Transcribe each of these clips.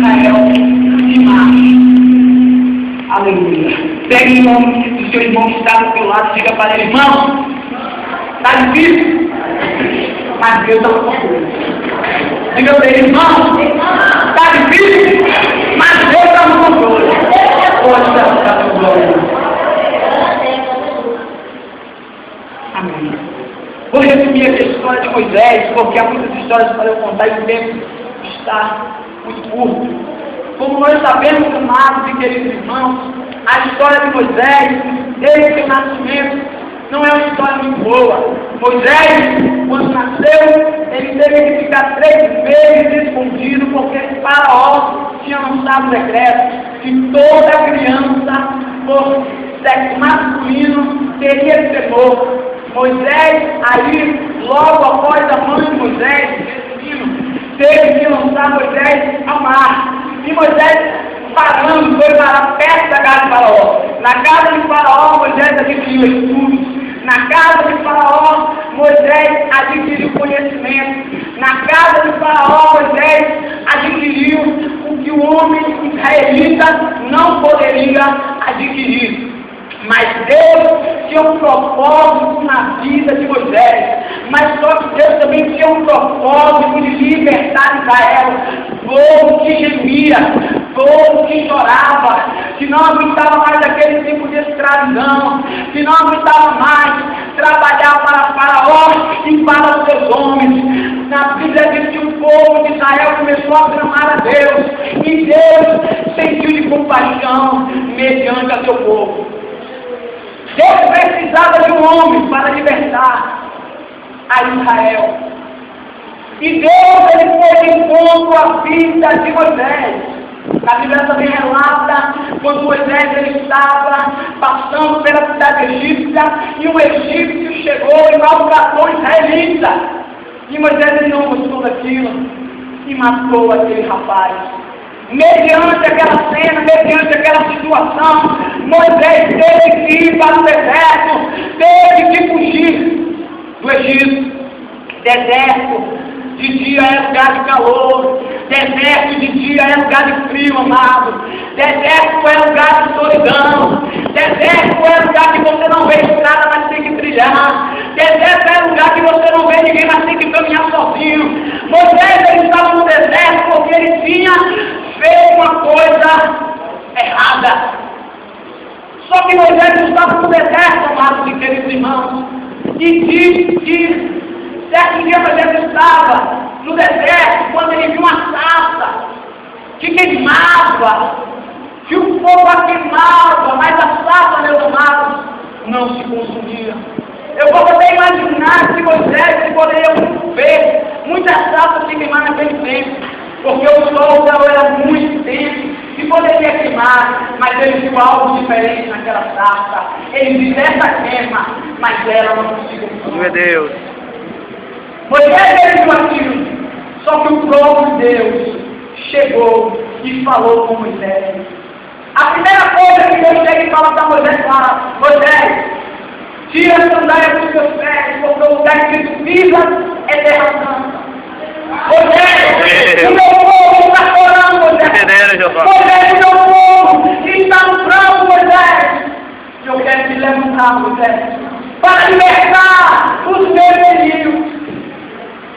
Israel e marcha. Aleluia. Pegue o nome do seu irmão que está do seu lado e diga para ele: irmão, está difícil, mas Deus está com você. Diga para ele: irmão, está difícil, mas Deus está no controle. Pode estar com glória. Amém. Vou resumir aqui a história de Moisés, porque há muitas histórias para eu contar e o tempo está muito curto. Como nós sabemos, amados e queridos irmãos, a história de Moisés, desde seu nascimento, não é uma história muito boa. Moisés, quando nasceu, ele teve que ficar 3 meses escondido, porque Faraó tinha lançado o decreto que toda criança por sexo masculino teria que ser morto. Moisés, aí, logo após a mãe de Moisés, esse menino, teve que lançar Moisés ao mar. E Moisés, parando, foi para perto da casa de Faraó. Na casa de Faraó, Moisés adquiriu estudos. Na casa de Faraó, Moisés adquiriu conhecimento. Na casa de Faraó, Moisés adquiriu o que o homem israelita não poderia adquirir. Mas Deus tinha um propósito na vida de Moisés. Mas só que Deus também tinha um propósito de libertar Israel. Povo que gemia, povo que chorava, que não aguentava mais aquele tipo de escravidão, que não aguentava mais trabalhar para Faraó e para os seus homens. Na Bíblia diz que o povo de Israel começou a clamar a Deus, e Deus sentiu de compaixão mediante a seu povo. Deus precisava de um homem para libertar a Israel. E Deus, ele foi de encontro à vida de Moisés. A Bíblia também relata quando Moisés ele estava passando pela cidade egípcia e um egípcio chegou e maltratou israelita. E Moisés ele não gostou daquilo e matou aquele rapaz. Mediante aquela cena, mediante aquela situação, Moisés teve que ir para o deserto, teve que fugir do Egito. Deserto, de dia é lugar de calor, deserto de dia é lugar de frio, amado. Deserto é lugar de solidão, deserto é lugar que você não vê estrada, mas tem que trilhar. Deserto é lugar que você não vê ninguém, mas tem que caminhar sozinho. Moisés ele estava no deserto porque ele tinha feito uma coisa errada. Só que Moisés estava no deserto, amados e queridos irmãos, e diz que certo dia Moisés estava no deserto quando ele viu uma sarça que queimava, que o fogo a queimava, mas a sarça, meus amados, não se consumia. Eu vou poder imaginar que Moisés poderia ver muitas sarças se queimar naquele tempo, porque o sol era muito intenso e poderia queimar, mas ele viu algo diferente naquela sarça. Ele disse: essa queima, mas ela não conseguiu. Meu Deus. Moisés ele viu aquilo, só que o próprio Deus chegou e falou com Moisés. A primeira coisa que Deus chega e fala para Moisés: Moisés, tira a sandália dos seus pés, porque o lugar que tu pisas é terra santa. Moisés, o meu povo está chorando, Moisés. Moisés, o meu povo está no pranto, Moisés. Eu quero te levantar, Moisés, para libertar os meus inimigos.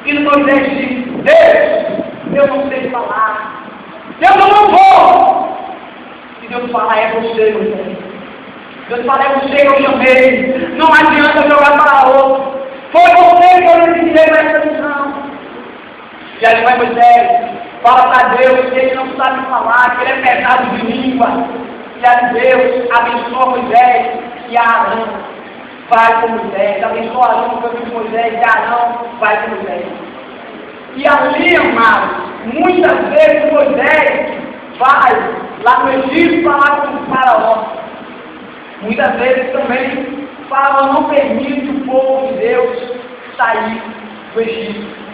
E Moisés disse: Deus, eu não sei falar. Deus, eu não vou. E Deus fala: é você, Moisés. Deus fala: é você que eu chamei. Não adianta jogar para outro. Foi você que eu lhe enviei para essa missão. E aí vai Moisés, fala para Deus que ele não sabe falar, que ele é pesado de língua. E aí Deus abençoa Moisés e Arão. Vai com Moisés, abençoa Arão com o caminho de Moisés, e Arão vai com Moisés. E ali, amados, muitas vezes Moisés vai lá no Egito falar com o Faraó. Muitas vezes também Faraó não permite o povo de Deus sair do Egito.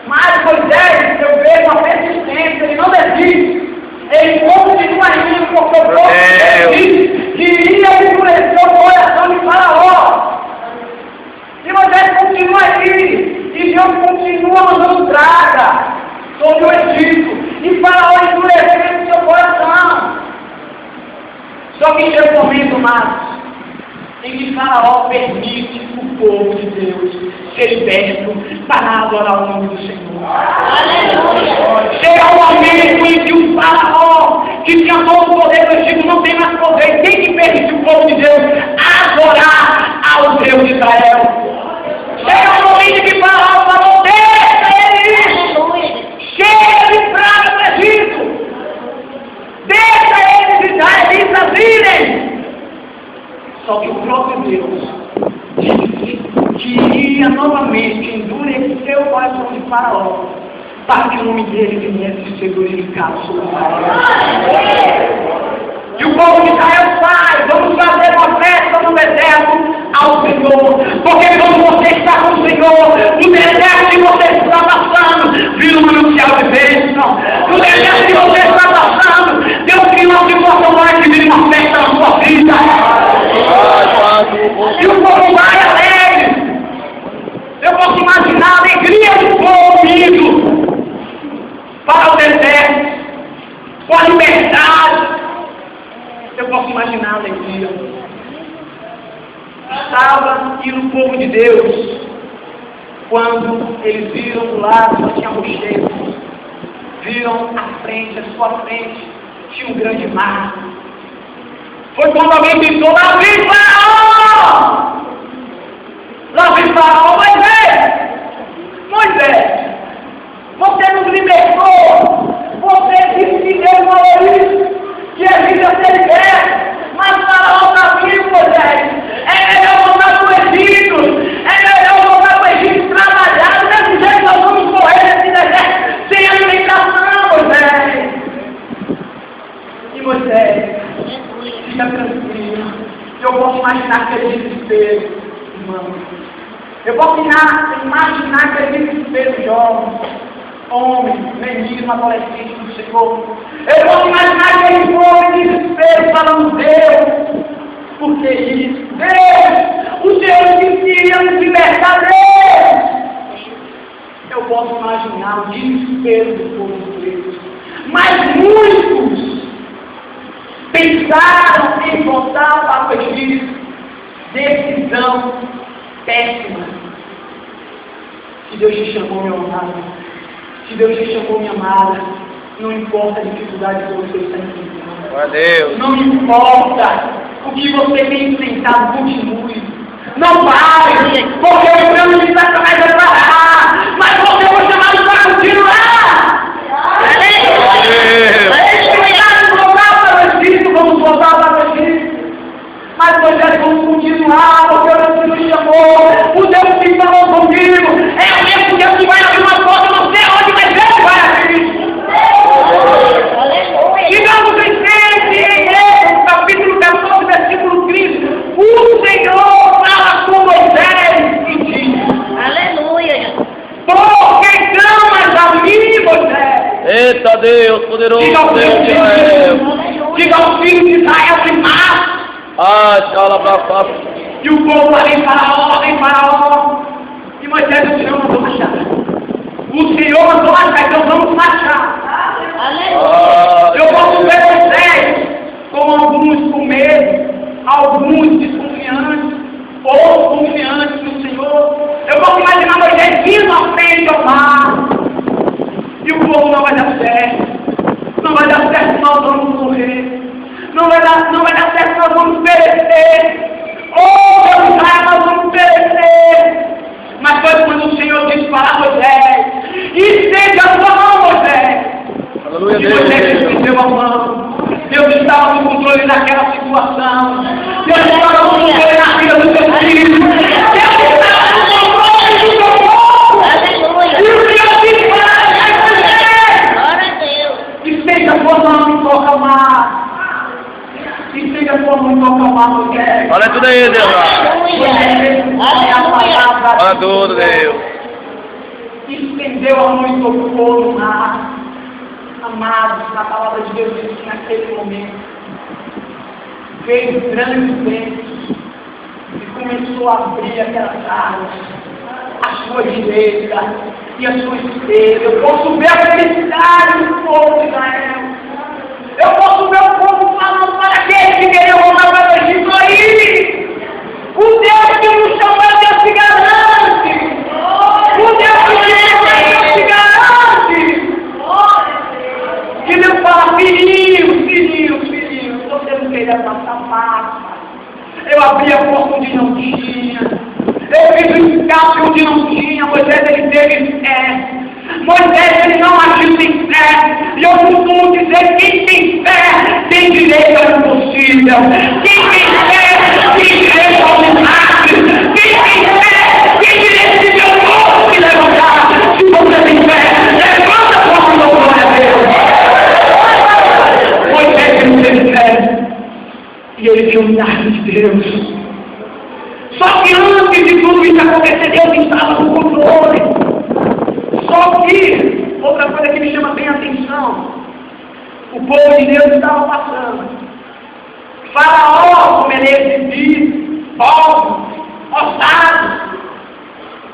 Mas Moisés, eu vejo uma persistência, ele não desiste. Ele continua indo, porque o povo disse que iria endurecer o coração de Faraó. E Moisés continua aí, e Deus continua mandando praga sobre o Egito. E Faraó endureceu amados, em que Faraó permite o povo de Deus ser liberto para adorar o nome do Senhor. Chega um momento em que o Faraó, que tinha todo o poder do Egito, não tem mais poder, tem que permitir o povo de Deus adorar ao Deus de Israel. Chega um momento em que Faraó falou: deixa eles, chega de praga do Egito, deixa eles israelitas irem. Só que o próprio Deus disse que iria novamente endurecer o coração de Faraó, para que o nome dele viesse ser glorificado sobre Israel. E o povo de Israel faz: vamos fazer uma festa no deserto ao Senhor, porque quando você está com o Senhor, no deserto que você está passando, vira um manancial de bênção. No deserto que você está passando, Deus cria uma situação mais que vira uma festa na sua vida. E o povo vai alegre. Eu posso imaginar a alegria do povo indo para o deserto, com a liberdade. Eu posso imaginar a alegria. Estava indo o povo de Deus, quando eles viram do lado, só tinha rochedos. Viram à frente, à sua frente, tinha um grande mar. Foi quando alguém gritou: lá vem Faraó! Lá vem Faraó! Moisés, você nos libertou, você disse que Deus falou isso, que a gente ia ser liberto, mas Faraó está vivo, Moisés. É melhor voltar para o Egito, é melhor voltar para o Egito trabalhar, do mesmo jeito nós vamos correr nesse deserto sem alimentação, Moisés. E Moisés, fica tranquilo. Eu posso imaginar aquele desespero, irmão. Eu posso imaginar aquele desespero jovem, homem, menino, adolescente do Senhor. Eu posso imaginar aquele povo de desespero falando: Deus, por que isso? Deus, o Senhor disse que ia nos libertar, Deus. Eu posso imaginar o desespero do povo de Deus. Mas muitos pensaram em voltar para o Egito. Decisão péssima. Se Deus te chamou, meu amado, se Deus te chamou, minha amada, não importa a dificuldade que você está enfrentando. Não importa o que você tem enfrentado, continue. Não pare, porque o plano de Satanás vai parar, mas você foi chamado para continuar. Vamos voltar para o Egito. Mas Moisés, vamos continuar, porque o Deus que nos chamou, o Deus que falou comigo, é o mesmo Deus que vai abrir uma porta, não sei onde, mas Ele vai abrir. Digamos em Êxodo, capítulo 14, versículo 30, o Senhor fala com Moisés e diz: aleluia. Por que clamas a mim, Moisés? Eita Deus, poderoso Deus de Israel. Diga ao filho de Israel que mata. E o povo lá vem Faraó. E Moisés, o Senhor mandou marchar. O Senhor mandou marchar, então vamos marchar. Eu posso ver Moisés com alguns com medo, alguns desconfiantes, ou confiantes no Senhor. Eu posso imaginar Moisés vindo à frente ao mar. E o povo: não vai dar certo. Não vai dar certo, nós vamos morrer. Não vai dar certo, nós vamos perecer. Oh, meu Israel, nós vamos perecer. Mas foi quando o Senhor disse para Moisés: estende a sua mão, Moisés. Aleluia, e Moisés estendeu a mão. Deus estava no controle daquela situação. Deus estava no controle da vida do seu filho. Deus estava no controle do seu povo. Aleluia. E o Senhor disse para Moisés: glória a Deus. Estende a sua mão e toca o mar. Estende a sua mão e toca o mar, Moisés. Olha tudo aí, Deus. Olha tudo, Deus. Estendeu a mão e tocou no mar. Amados, na palavra de Deus diz que naquele momento veio grandes ventos e começou a abrir aquelas águas, a sua direita e a sua esquerda. Eu posso ver a felicidade do povo de Israel. Eu posso ver o povo falando para aqueles que queriam voltar para o Egito: E Deus fala, filhinho, você não queria passar passa. Eu abri a porta onde não tinha. Eu fiz o escape onde não tinha. Moisés, ele teve fé. Moisés, ele não agiu sem fé. E eu costumo dizer, quem tem fé tem direito ao impossível. Quem tem fé tem direito ao milagre. Quem tem fé tem direito de ver o mundo se levantar. Se você tem fé, levanta a sua mão, glória a Deus. Moisés, ele teve fé. E ele viu o milagre de Deus. Só que antes de tudo isso acontecer, Deus estava no controle. Só que, outra coisa que me chama bem a atenção, o povo de Deus estava passando. Faraó, como ele é exibido, povos, ossados,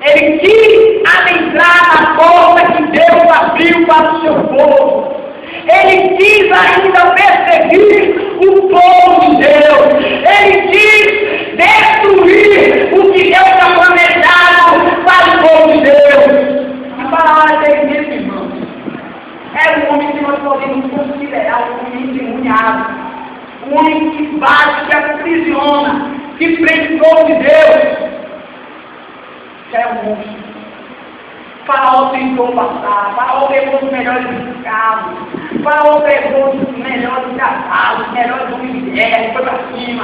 ele quis adentrar na porta que Deus abriu para o seu povo. Ele quis ainda perseguir o povo de Deus. Ele quis destruir o que Deus tinha planejado para o povo de Deus. E para a hora dele mesmo, irmãos, era um homem que nós podemos considerar um homem endemoniado, um homem que bate, que aprisiona, que prende o povo de Deus. Já é um monstro. Faraó tentou passar, Faraó levou os melhores escravos, Faraó levou os melhores cavalos, os melhores homens de guerra, foi para cima.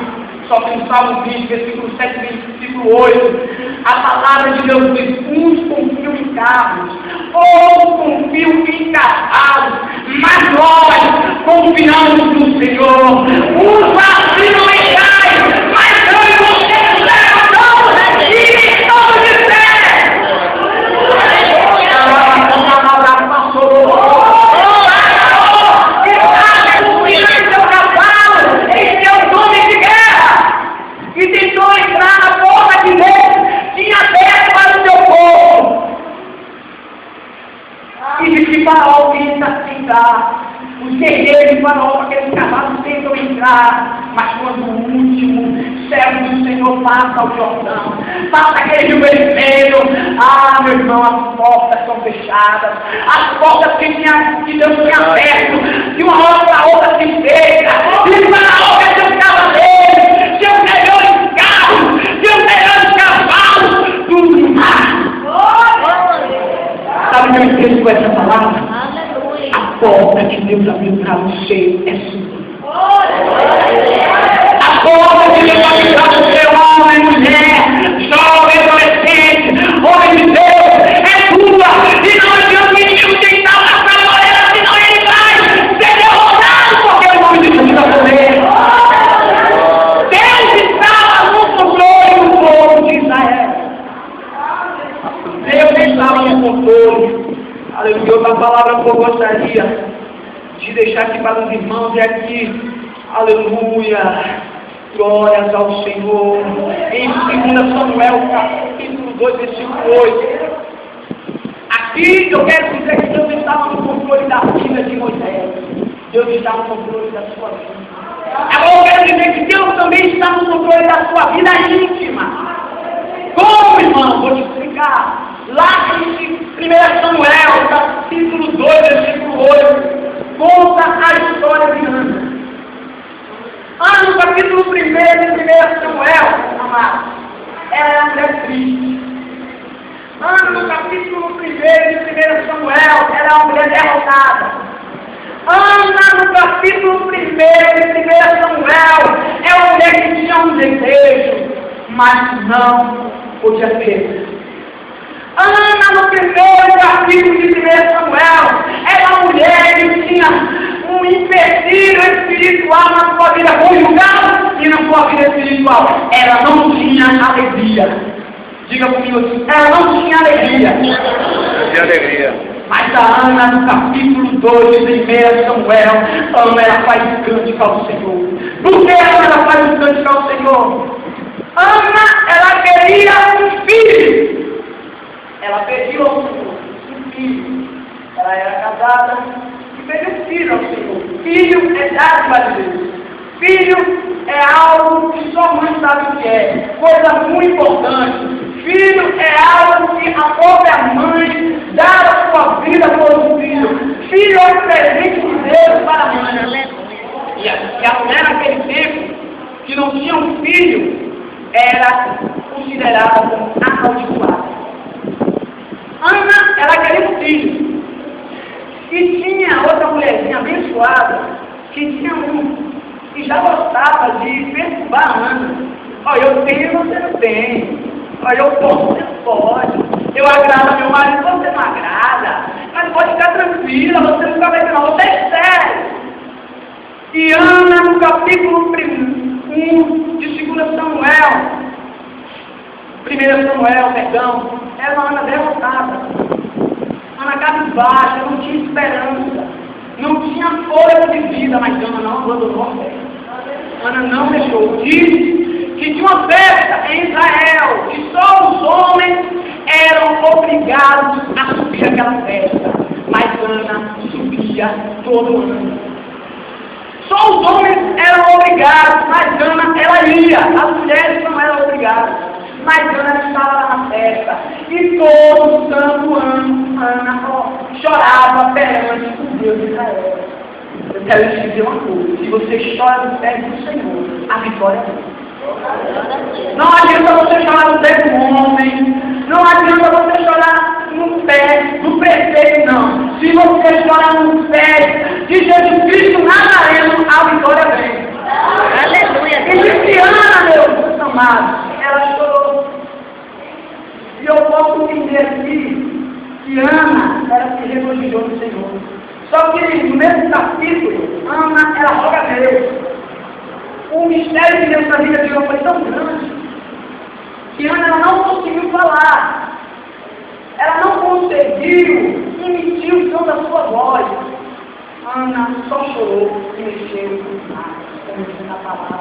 Só que no Salmo 20, versículo 7, versículo 8, a palavra de Deus diz, uns confiam em carros, outros confiam em cavalos, mas nós confiamos no Senhor. Uns vacilam e caem, mas eu e você nos levantamos e estamos de pé. E tentou entrar na porta que Deus tinha aberto para o seu povo. E de que Faraó tenta tentar. Os guerreiros de Faraó, aqueles cavalos, tentam entrar. Mas quando o último servo do Senhor passa o Jordão, passa aquele rio vermelho, meu irmão, as portas são fechadas. As portas que Deus tinha aberto, de uma hora para outra se fecha. E Faraó quer ser um cavaleiro, seus melhores carros, seus melhores cavalos, tudo no mar. Sabe o que eu esqueço com essa palavra? A porta que Deus abriu para você é sua. A porta que Deus abriu para você, homem, mulher, jovem, adolescente, homem de Deus, é tua. E não adianta menino tentar passar a barreira, senão ele vai ser derrotado, porque o nome de Jesus está por ele. Deus estava no controle do povo de Israel. Deus estava no controle. Aleluia. Outra palavra que eu gostaria de deixar aqui para os irmãos é aqui. Aleluia. Glórias ao Senhor. Em 2 Samuel, capítulo 2, versículo 8. Aqui eu quero dizer que Deus estava no controle da vida de Moisés. Deus está no controle da sua vida. Agora eu quero dizer que Deus também está no controle da sua vida íntima. Como, irmão? Vou te explicar. Lá em 1 Samuel, capítulo 2, versículo 8, conta a história de Ana. Ana, no capítulo 1 de 1 Samuel, amado, ela é uma mulher triste. Ana, no capítulo 1 de 1 Samuel, ela é uma mulher derrotada. Ana, no capítulo 1 de 1 Samuel, é uma mulher que tinha um desejo, mas não podia ter. Ana, no primeiro capítulo de 1 Samuel, era uma mulher que tinha um empecilho espiritual na sua vida conjugal e na sua vida espiritual. Ela não tinha alegria. Diga comigo assim, ela não tinha alegria. Não tinha alegria. Mas a Ana, no capítulo 2 de 1 Samuel, Ana, ela faz cântico ao Senhor. Por que ela faz um cântico ao Senhor? Ana, ela queria um filho. Ela pediu ao Senhor um filho. Ela era casada e pediu um filho ao Senhor. Filho é dádiva de Deus. Filho é algo que só mãe sabe o que é. Coisa muito importante. Filho é algo que a própria mãe dá a sua vida por um filho. Filho é um presente de Deus que a mulher naquele tempo, que não tinha um filho, era considerada como amaldiçoada. Ana, ela queria um filho. E tinha outra mulherzinha abençoada, que tinha um, que já gostava de perturbar a Ana. Olha, eu tenho, você não tem. Olha, eu posso, você não pode. Eu agrado meu marido, você não agrada. Mas pode ficar tranquila, você nunca vai ter, não. Você é sério. E Ana, no capítulo 1 de 2 Samuel, 1 Samuel, perdão, era uma Ana derrotada. Ana cabisbaixa, não tinha esperança, não tinha fôlego de vida, mas Ana não abandonou a fé. Ana não deixou. Disse que tinha uma festa em Israel, que só os homens eram obrigados a subir aquela festa, mas Ana subia todo ano. Só os homens eram obrigados, mas Ana, ela ia. As mulheres não eram obrigadas, mas Ana estava lá na festa. E todo santo ano, Ana chorava perante o Deus de Israel. Eu quero te dizer uma coisa: se você chora no pé do Senhor, a vitória é dele. Não adianta você chorar no pé do homem, não adianta você chorar no pé do prefeito, não. Se você chorar no pé de Jesus Cristo Nazareno, a vitória vem. Aleluia. E disse Ana, meus amados, ela chorou. E eu posso entender aqui que Ana era se regozijou no Senhor. Só que no mesmo capítulo, Ana, ela roga a Deus. O mistério de Deus na vida de Ana foi tão grande que Ana ela não conseguiu falar. Ela não conseguiu emitir o som da sua voz. Ana só chorou e mexeu com nada, começando a palavra.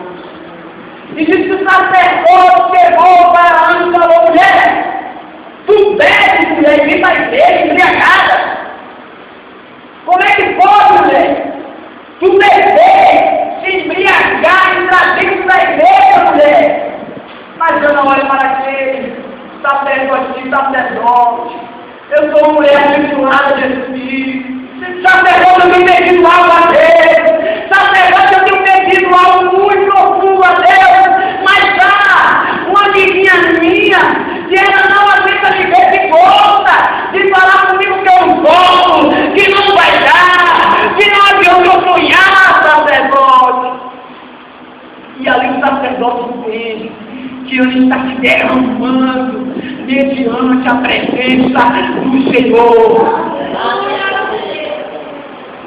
E disse que o sacerdote chegou para Ana e falou: mulher, tu bebes, mulher, e vem para a igreja embriagada. Como é que pode, mulher? Tu beber, se embriagar e trazer para a igreja, mulher. Mas eu não olho para aquele sacerdote. Eu sou uma mulher abençoada de Espírito. Sacerdote, eu tenho pedido algo a Deus. Sacerdote, eu tenho pedido algo muito profundo a Deus. Mas há uma amiguinha minha que ela não aceita de ver que gosta de falar comigo que eu não gosto, que não vai dar, que não adianta eu sonhar, sacerdote. E ali o sacerdote entende que ele está se derramando mediante a presença do Senhor.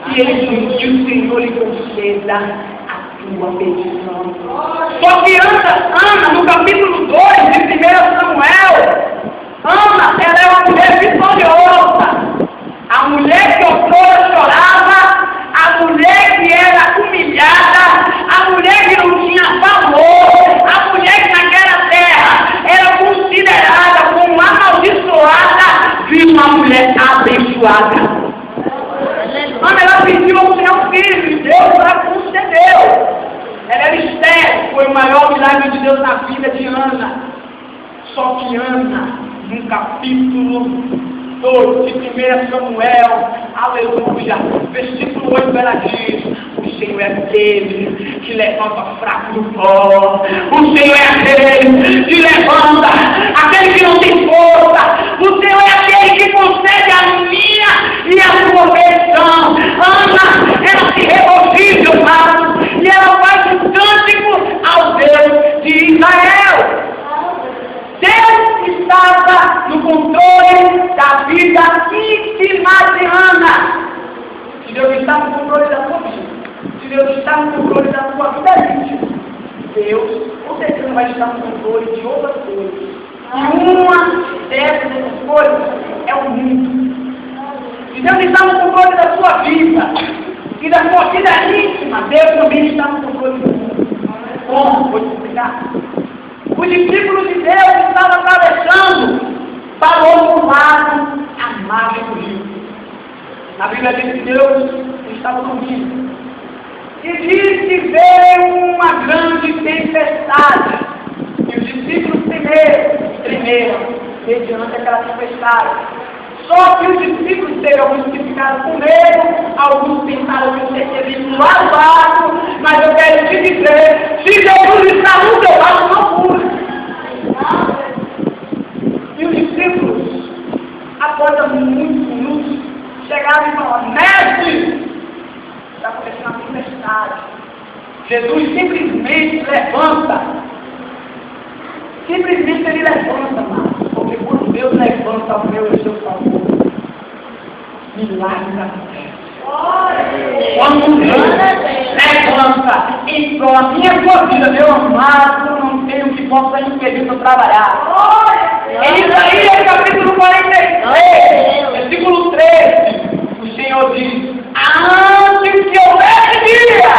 E ele diz que o Senhor lhe conceda a tua petição. Só que Ana, no capítulo 2 de 1 Samuel, Ana, ela é uma mulher vitoriosa. A mulher que outrora chorava, a mulher que era humilhada, a mulher que não tinha valor, a mulher que naquela terra era considerada como amaldiçoada, viu uma mulher abençoada. Ana, ela pediu ao Senhor filho e Deus ela concedeu. Ela era estéril, foi o maior milagre de Deus na vida de Ana. Só que Ana, no capítulo 2 de 1 Samuel, aleluia, versículo 8, ela diz: o Senhor é aquele que levanta fraco do pó, o Senhor é aquele que levanta aquele que não tem força, o Senhor é aquele que concede a minha e a sua petição. Ana, ela se regozija, amados, e ela faz um cântico ao Deus de Israel. Deus estava no controle da vida íntima de Ana. Se Deus está no controle da sua vida, se Deus está no controle da sua vida íntima, Deus com certeza vai estar no controle de outras coisas. E uma dessas coisas é o mundo. Se Deus está no controle da sua vida e da sua vida íntima, Deus também está no controle do mundo. Como? Vou te explicar. Os discípulos de Deus estavam atravessando para o outro lado a margem do rio. A Bíblia diz que Deus estava dormindo. E diz que veio uma grande tempestade. E os discípulos tremeram mediante aquela tempestade. Só que os discípulos, alguns que ficaram com medo, alguns pensaram que ser servido lá do barco, Mas eu quero te dizer, se Jesus está no teu lado, não pule. E os discípulos, após muitos minutos, chegaram e falaram: Mestre, está acontecendo uma tempestade. Jesus simplesmente levanta. Simplesmente ele levanta, mano. Porque quando Deus levanta o meu e o seu favor, milagres acontecem. Quando Deus levanta em prol da minha vida, meu amado, não tenho que possa impedir de trabalhar. Em Isaías capítulo 43, versículo 13, o Senhor diz: antes que houvesse dia,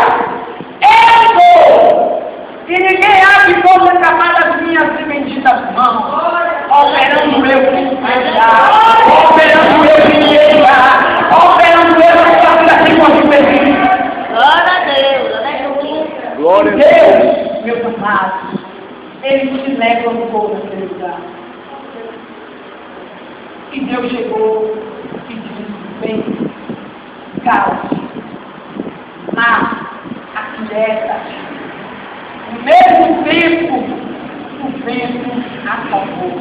eu sou, e ninguém há que possa escapar das minhas benditas mãos, operando o meu prosperidade, operando o meu dinheiro, operando o meu assim como perdido. Glória a Deus, Glória a Deus. Deus, meus amados, Ele te leva no povo daquele lugar. E Deus chegou e disse: vem, calma, mas aquieta. No mesmo tempo, o vento acalmou.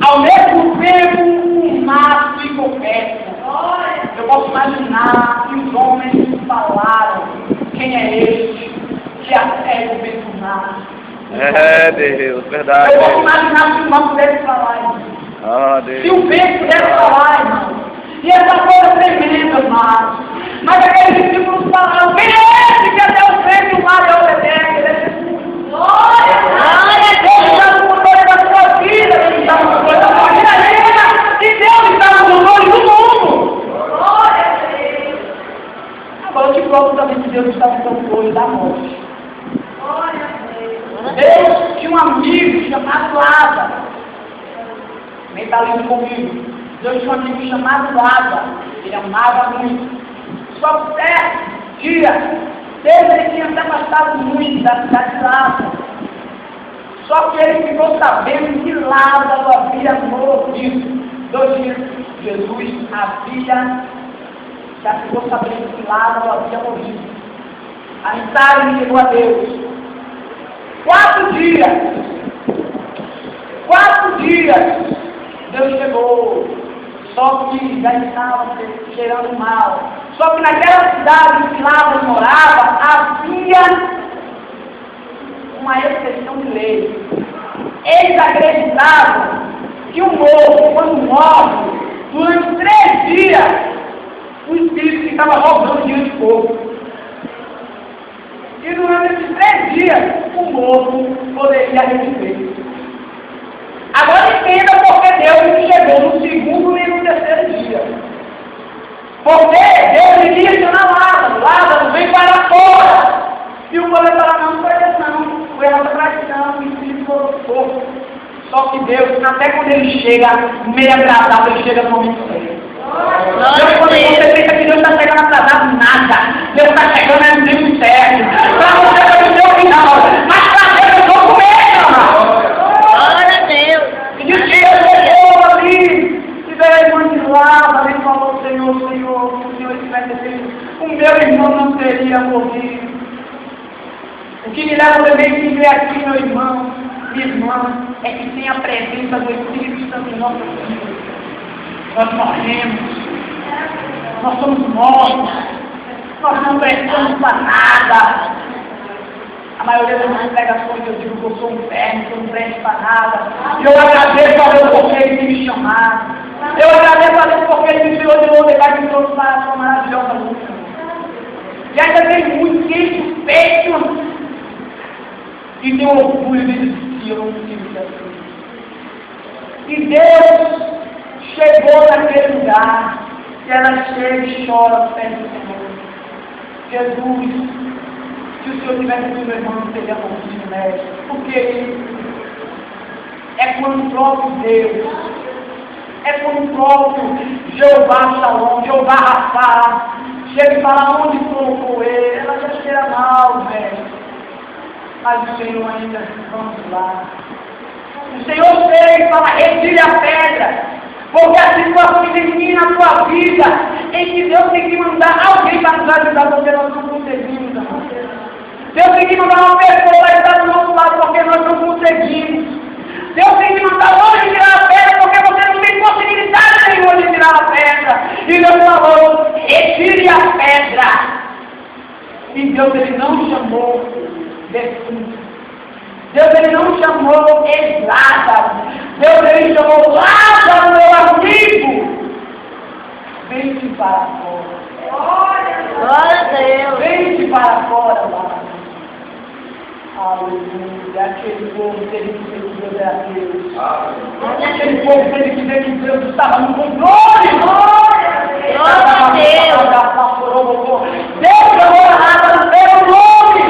Ao mesmo tempo, o mar ficou perto. Eu posso imaginar que os homens falaram: quem é este que afeta o vento do mar? É, Deus, verdade. Eu posso imaginar que o irmão pudesse falar isso. Ah, Deus. Se o vento pudesse falar, irmão. E essa coisa tremenda, irmão. Mas aqueles discípulos falaram: quem é esse que até o vento e o mar é obedece? Ele é Jesus. Glória a Deus! Está no controle da sua vida, Deus está no controle da sua vida. E Deus está no controle do mundo. Glória a Deus! Agora eu te provo também que Deus está no controle da morte. Glória a Deus! Deus tinha um amigo chamado Lázaro. Nem está lendo comigo. Deus tinha um amigo chamado Lázaro. Ele amava muito. Só que certo dia, Deus ele tinha se afastado muito da cidade de Lázaro. Só que ele ficou sabendo que Lázaro havia morrido. 2 dias, Jesus já ficou sabendo que Lázaro havia morrido. A mensagem chegou a Deus. 4 dias, Deus chegou. Só que já estava cheirando mal. Só que naquela cidade que Lázaro morava, havia uma exceção de lei. Eles acreditavam que o morto, quando morre, durante 3 dias, o espírito ficava rodando diante do corpo. E durante esses 3 dias, o morto poderia reviver. Agora entenda porque Deus chegou no 2º e no 3º dia. Porque Deus iria chamar Lázaro, vem para fora. E o poder falar: não, foi essa tradição, o espírito colocou. Só que Deus, até quando ele chega, meio atrasado, ele chega no momento certo. Deus, quando você pensa que Deus está chegando atrasado, nada. Deus está chegando no tempo certo. Para você vai dizer o final, mas para Deus eu estou com medo, amado. glória a Deus. E de dia chegou ali, e veio a irmã de Lázaro, e falou: Senhor, se o Senhor tivesse feito, o meu irmão não teria morrido. O que me leva também a ver aqui, meu irmão, minha irmã, é que tem a presença do Espírito Santo em nossa vida. Nós morremos, nós somos mortos, nós não prestamos para nada. A maioria das minhas pregações eu digo que eu sou um verme, que eu não presto para nada. E eu agradeço a Deus porque Ele tem me chamado. Eu agradeço a Deus porque Ele me tirou de novo e vai me trouxe para a sua maravilhosa luta. E ainda tem muito que peito e tem orgulho de dizer: eu não consigo ser assim. E Deus chegou naquele lugar, e ela chega e chora perto do Senhor. Jesus, se o Senhor tivesse sido meu irmão, não teria morrido, né? Porque é quando o próprio Deus, é quando o próprio Jeová Shalom, Jeová Rafá, chega e fala: onde colocou ele? Ela já cheira mal, velho. Mas o Senhor ainda, vamos lá. O Senhor chega e fala: retire a pedra. Porque a situação que tem na tua vida, em que Deus tem que mandar alguém para nos ajudar, porque nós não conseguimos, amor. tem que mandar uma pessoa para estar do nosso lado porque nós não conseguimos. Deus tem que mandar longe tirar a pedra porque você não tem possibilidade nenhuma de tirar a pedra. E Deus falou, retire a pedra. E Deus ele não chamou defunto. Deus ele não chamou exata. Deus ele chamou Lázaro, meu amigo. Vem-te para fora. Glória a Deus. Vem-te para fora, Lázaro. Aleluia. Aquele povo teve que ver que Deus era Deus. Aquele povo teve que ver que Deus estava no controle. Glória a Deus. Deus chamou Lázaro pelo nome.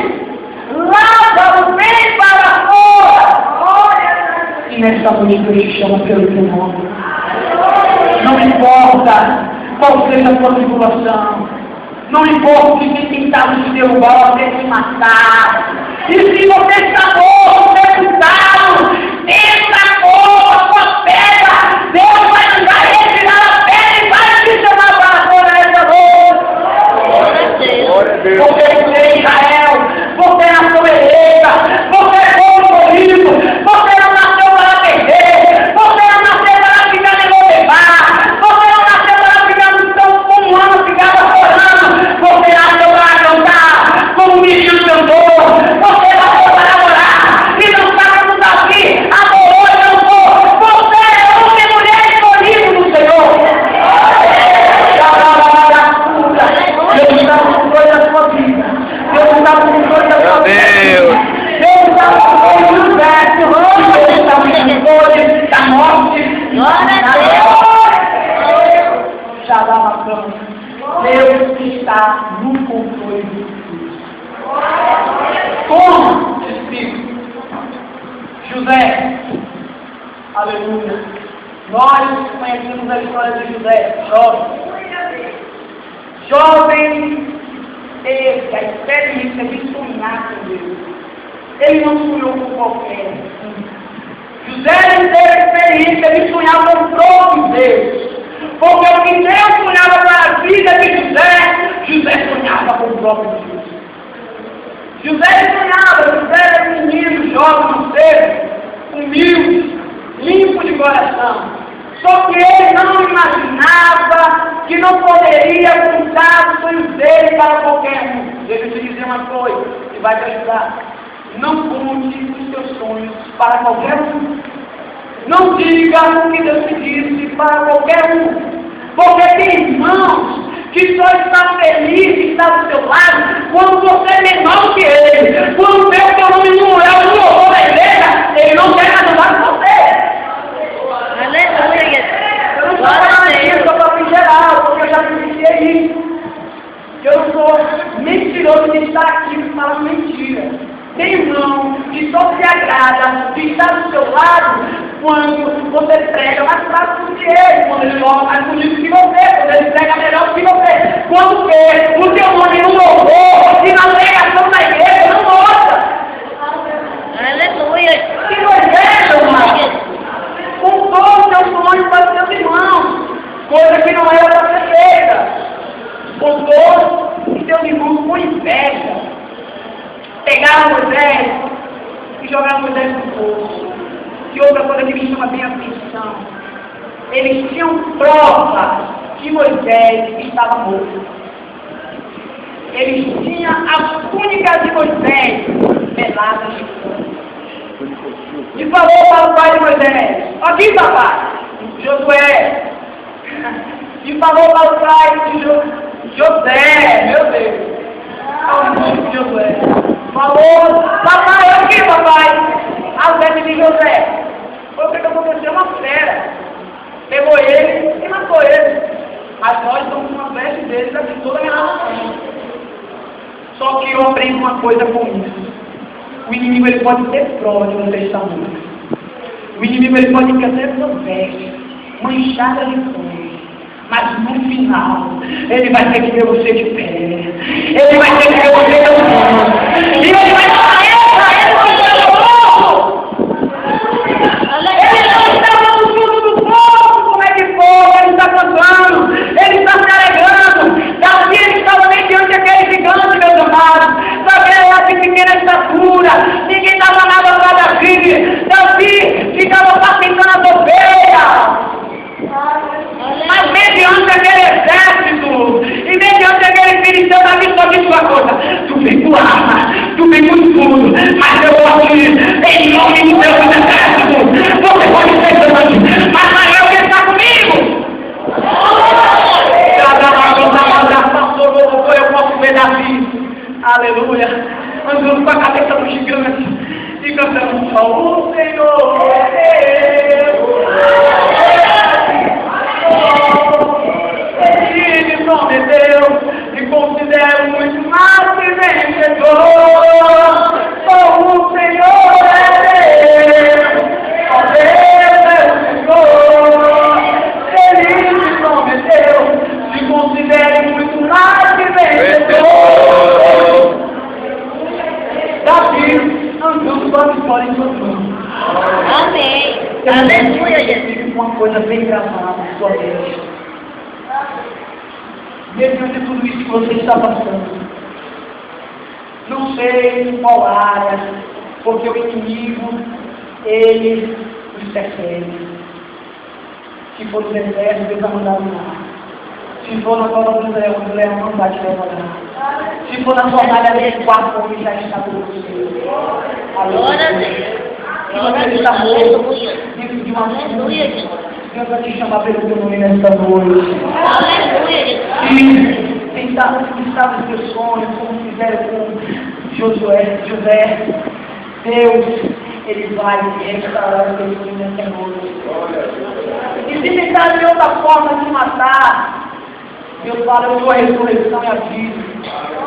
Lázaro, vem para fora. E nessa noite Deus te chama pelo teu nome. Não importa qual seja a sua tribulação. Não importa o que tem tentado te derrubar ou te matar. E se você está morto, sepultado, entra a sua pedra. Deus vai te dar retirar a pedra e vai te chamar para fora essa noite. Glória a Deus. Você é Israel, você nasceu hereda, você é povo escolhido, você não nasceu para perder, você não nasceu para ficar nem levar, você não nasceu para ficar no seu comando, ficar chorando, você nasceu para cantar, como o bicho cantou, você nasceu para adorar, e não sabe como Davi adorou e cantou, você é homem e mulher escolhido do Senhor. Deus está no controle da sua vida. Deus está no controle da sua vida. Deus está no controle do universo. Deus está no controle da morte. Deus está no controle de tudo. Como? Explico. José. Aleluia. Nós conhecemos a história de José, jovem. Jovem teve a experiência de sonhar com Deus. Ele não sonhou com qualquer. José teve a experiência de sonhar com o próprio Deus. Porque o que Deus sonhava para a vida de José, José sonhava com o próprio Deus. José sonhava, José era um menino jovem, cedo, humilde, limpo de coração. Só que ele não imaginava que não poderia contar os sonhos dele para qualquer um. Deixa eu te dizer uma coisa que vai te ajudar. Não conte os seus sonhos para qualquer um. Não diga o que Deus te disse para qualquer um. Porque tem irmãos que só está feliz de estar do seu lado quando você é menor que ele. Quando vê o teu nome no louvor da igreja, ele não quer ajudar com você. Aleluia. Eu não estou falando isso, eu estou falando em geral, porque eu já vivenciei isso. Eu não sou mentiroso de estar aqui falando mentira. Tem irmão que só se agrada de estar do seu lado quando você prega mais fácil do que ele, quando ele loga mais bonito que você, quando ele prega melhor que você. Quando vê o teu nome no louvor e na pregação da igreja, não mostra. Aleluia. Que coisa, irmão. Com todo o seu sonho para os seus irmãos, coisa que não era para ser feita. Com todos os seus irmãos com inveja. Pegaram Moisés e jogaram Moisés no poço. E outra coisa que me chama bem a atenção, eles tinham prova que Moisés estava morto. Eles tinham as túnicas de Moisés meladas de sangue. E falou para o pai de Moisés: aqui, papai, Josué. E falou para o pai de José, meu Deus. Ao de Josué. Falou: papai, aqui, papai. Ao pé de José. Foi o que aconteceu, uma fera. Pegou ele e matou ele. Mas nós somos uma veste deles aqui toda a minha nação. Só que eu aprendo uma coisa com isso. O inimigo ele pode ter prova de você estar morto. O inimigo ele pode ter sua veste manchada de sangue. Mas no final, ele vai ter que ver você de pé. Ele vai ter que ver você caminhando. E ele vai falar: ele não estava no fundo do poço, como é que foi? Ele está cantando, ele está se alegrando. Davi ele estava nem diante daquele gigante, meus amados. Sabe, a pequena está Aleluia. Andamos com a cabeça do gigante e cantamos só o Senhor é Deus. Ele prometeu e considero muito mais que vencedor. Só o Senhor é Deus. Só Deus é o Senhor. Ele me prometeu e considere muito mais que vencedor. Davi andando com a vitória em suas mãos. Amém. Aleluia, Jesus. Uma coisa bem gravada na sua mente. Mesmo de tudo isso que você está passando, não sei em qual área, porque o inimigo, ele os persegue. Se for no deserto, Deus vai mandar um mar. Se for na cova do leão, o leão não vai te levar. Se for na fornalha dele, 4 homens já está com você. Glória a Deus. Se você está morto dentro de uma Aleluia, Jesus. Deus vai te chamar pelo teu nome nesta noite. Aleluia, Jesus. E tentar conquistar os teus sonhos, como fizeram com José. Deus, ele vai restaurar os teus sonhos nesta noite. E se tentar de outra forma de matar, Deus fala, eu sou a ressurreição e a vida.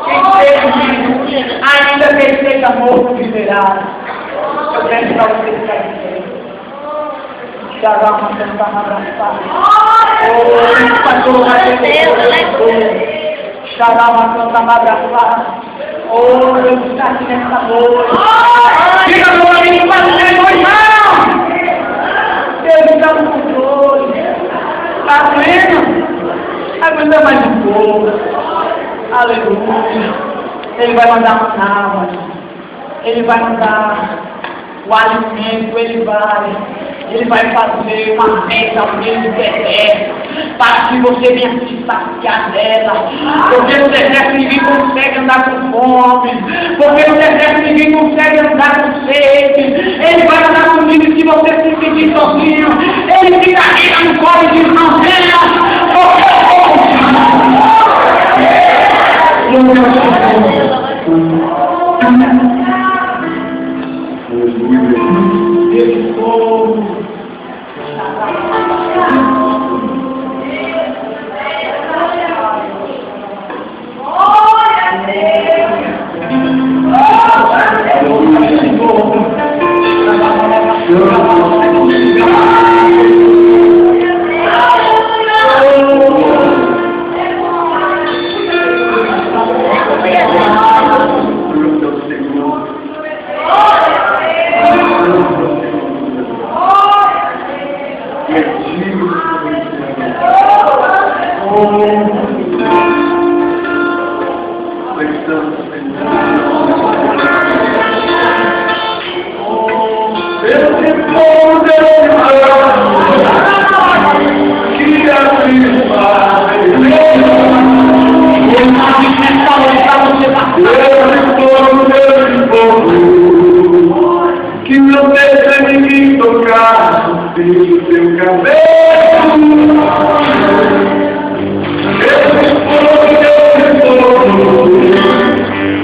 Quem seja vivo, ainda que ele seja morto, viverá. Eu peço para você ficar em pé. Xarama, Santa Madrasta. Oh, pastor, vai ter Xarama, Santa Madrasta. Oh, Deus está aqui nessa noite. Diga para mim, pastor, irmão. Deus está no controle. Está vendo? Aguenta mais um pouco. Aleluia. Ele vai mandar uma nave. Ele vai mandar o alimento. Ele vai fazer uma mesa ao meio do deserto, para que você venha se saciar dela. Porque no deserto ninguém consegue andar com fome. Porque no deserto ninguém consegue andar com sede. Ele vai andar comigo se você se sentir sozinho. Ele te carrega no colo e diz, não venha, porque eu vou. Que não deixa ninguém tocar no teu cabelo. Esse povo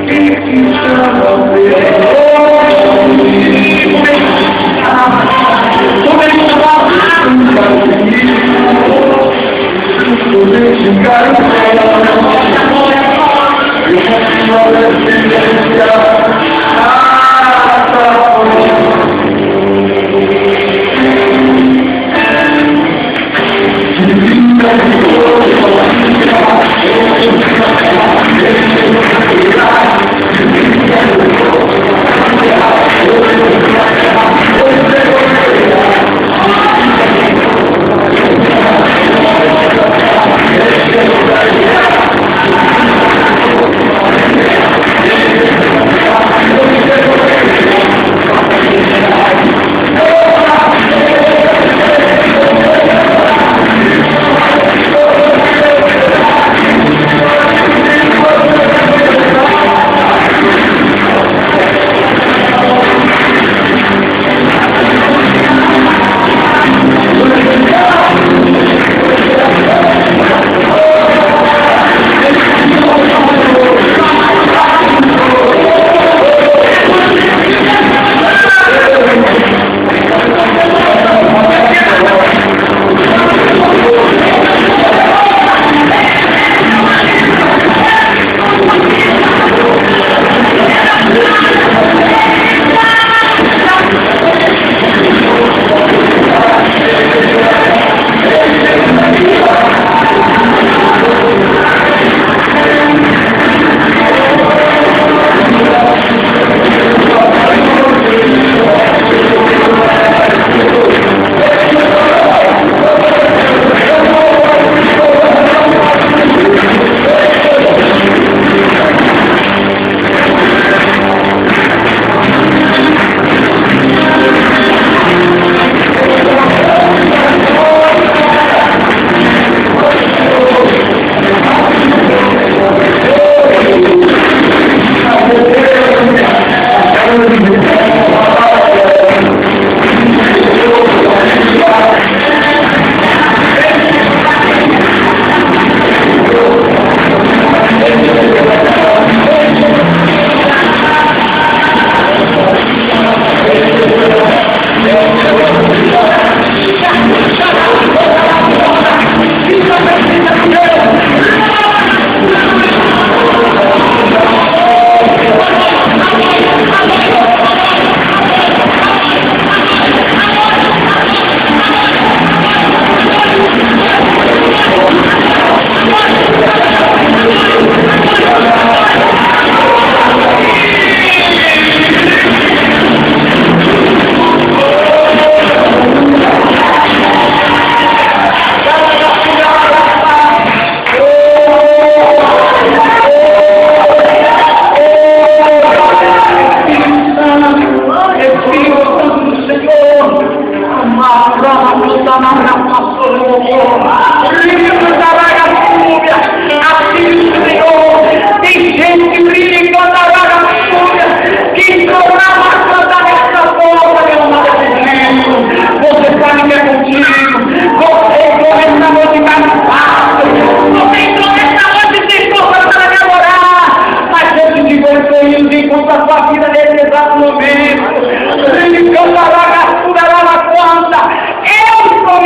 que te chama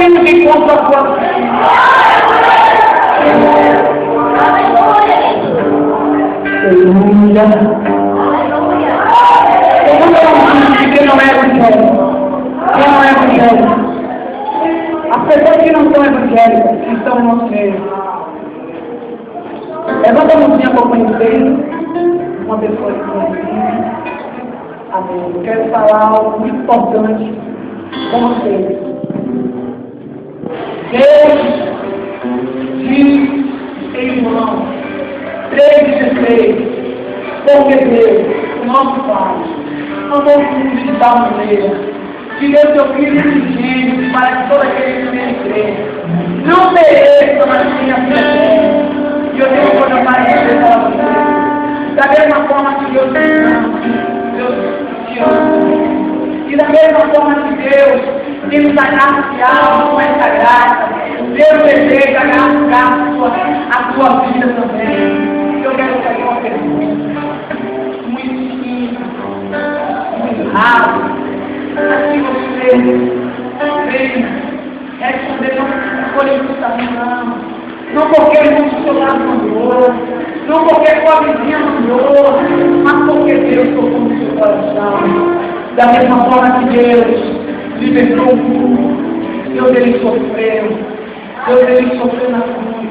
iremos de encontro à tua vida. Aleluia. Que não é evangélico. Que não é evangélico. As pessoas que não são evangélicas, que estão no nosso meio. Levanta a mãozinha para conhecer uma pessoa que conhece. Amém. Eu quero falar algo muito importante com vocês. Deus diz em João 3,16, porque Deus, o nosso Pai, amou o mundo de tal maneira que deu seu Filho unigênito para que todo aquele que nele crê não pereça, mas tenha vida eterna. E eu tenho coisa mais a dizer para vocês. Da mesma forma que Deus te ama, Deus te ama. E da mesma forma que Deus tem nos agraciado com essa graça, Deus deseja agraciar a tua vida também. Eu quero fazer uma pergunta muito simples, muito rápida. Assim você vem responder não por isso está falando, não porque o seu lado mandou, não porque sua vizinha mandou, mas porque Deus tocou no seu coração. Da mesma forma que Deus libertou o mundo, Deus ele sofreu na cruz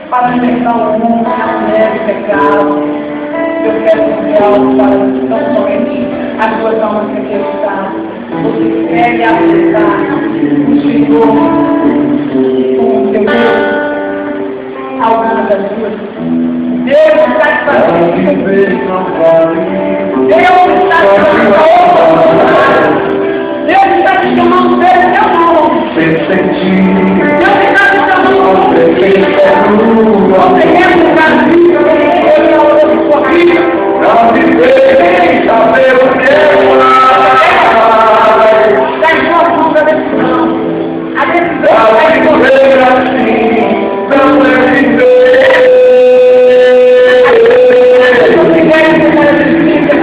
para libertar o mundo da mulher do pecado. Eu quero dizer algo para não somente as duas almas que aqui estão. Você quer aceitar o Senhor como seu Deus? Algumas das duas. Deus está te fazendo. Deus está te chamando. Deus está te chamando pelo teu nome. Deus está te chamando. Você quer mudar de vida? Você quer mudar de sua vida? Não viver, saber o que é. Está em sua mão a decisão. A decisão é viver assim. Não é viver. Você quer mudar de vida?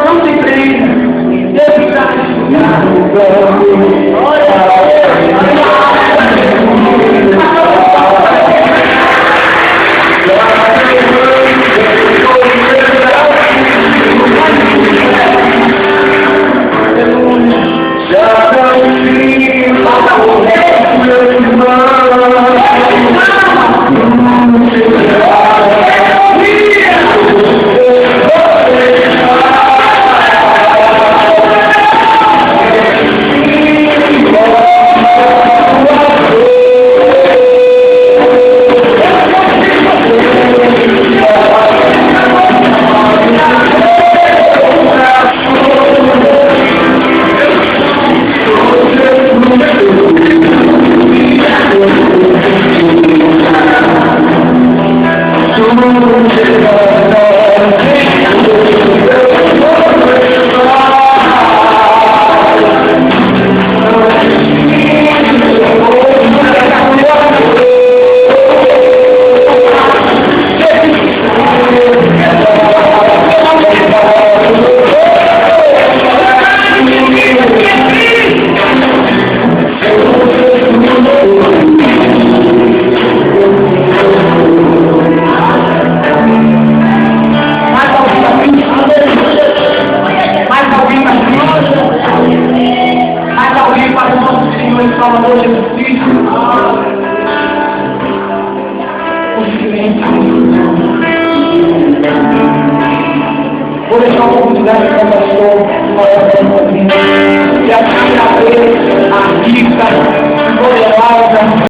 Não se prenda. Deus está te julgando. Salvador Jesus Cristo. Vou deixar uma oportunidade para o pastor falar para nós. E a primeira vez, a rica, poderosa.